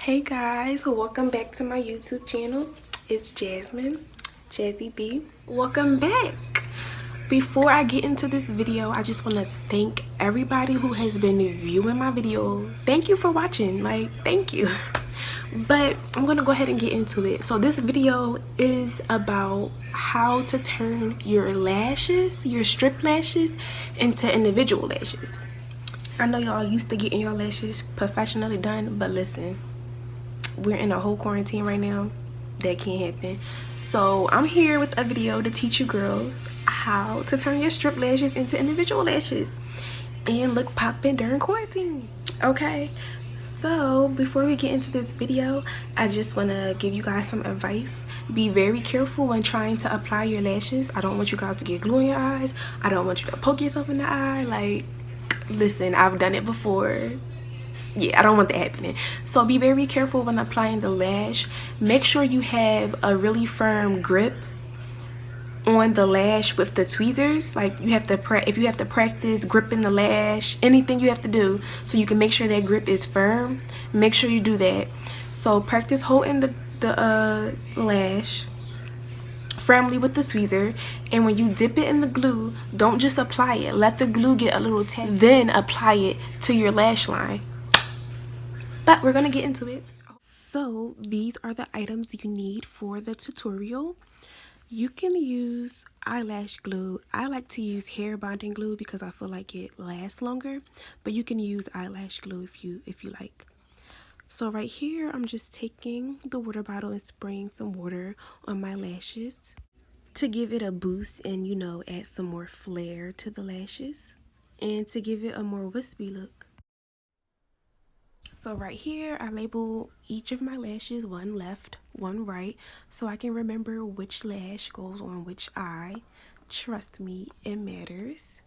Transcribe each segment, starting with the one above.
Hey guys, welcome back to my YouTube channel. It's Jasmine, Jazzy B. Welcome back. Before I get into this video, I just want to thank everybody who has been viewing my videos. Thank you for watching, thank you. But I'm gonna go ahead and get into it. So this video is about how to turn your lashes, your strip lashes, into individual lashes. I know y'all used to getting your lashes professionally done, but listen, we're in a whole quarantine right now. That can't happen. So I'm here with a video to teach you girls how to turn your strip lashes into individual lashes and look poppin' during quarantine. Okay, so before we get into this video, I just want to give you guys some advice. Be very careful when trying to apply your lashes. I don't want you guys to get glue in your eyes. I don't want you to poke yourself in the eye. Listen, I've done it before. Yeah, I don't want that happening. So be very careful when applying the lash. Make sure you have a really firm grip on the lash with the tweezers. Like, you have to if you have to practice gripping the lash, anything you have to do so you can make sure that grip is firm, make sure you do that. So practice holding the lash firmly with the tweezer, and when you dip it in the glue, don't just apply it. Let the glue get a little tap, then apply it to your lash line. But we're gonna get into it. So these are the items you need for the tutorial. You can use eyelash glue. I like to use hair bonding glue because I feel like it lasts longer, but you can use eyelash glue if you like. So right here, I'm just taking the water bottle and spraying some water on my lashes to give it a boost and, you know, add some more flair to the lashes and to give it a more wispy look. So right here, I label each of my lashes, one left, one right, so I can remember which lash goes on which eye. Trust me, it matters.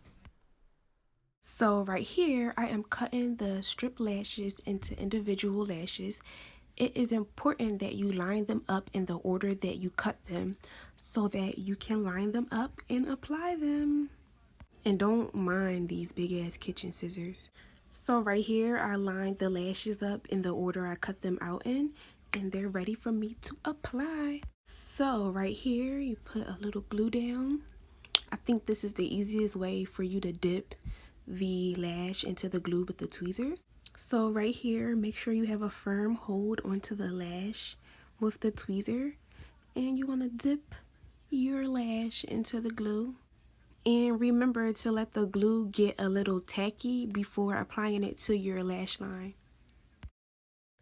So right here, I am cutting the strip lashes into individual lashes. It is important that you line them up in the order that you cut them so that you can line them up and apply them. And don't mind these big ass kitchen scissors. So right here, I lined the lashes up in the order I cut them out in, and they're ready for me to apply. So right here, you put a little glue down. I think this is the easiest way for you to dip the lash into the glue with the tweezers. So right here, make sure you have a firm hold onto the lash with the tweezer, and you want to dip your lash into the glue. And remember to let the glue get a little tacky before applying it to your lash line.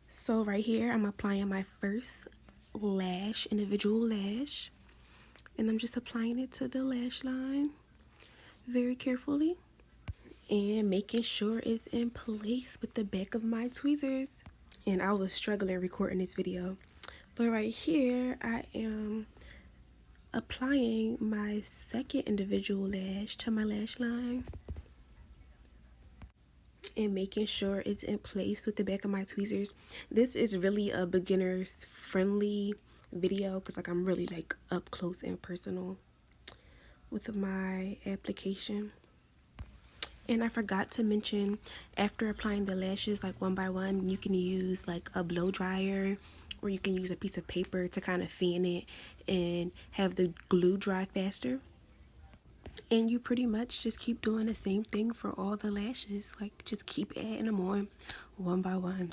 So right here, I'm applying my first lash, individual lash. And I'm just applying it to the lash line very carefully. And making sure it's in place with the back of my tweezers. And I was struggling recording this video. But right here, I am applying my second individual lash to my lash line and making sure it's in place with the back of my tweezers. This is really a beginner's friendly video because I'm really up close and personal with my application. And I forgot to mention, after applying the lashes one by one, you can use a blow dryer, or you can use a piece of paper to kind of fan it and have the glue dry faster. And you pretty much just keep doing the same thing for all the lashes. Just keep adding them on one by one.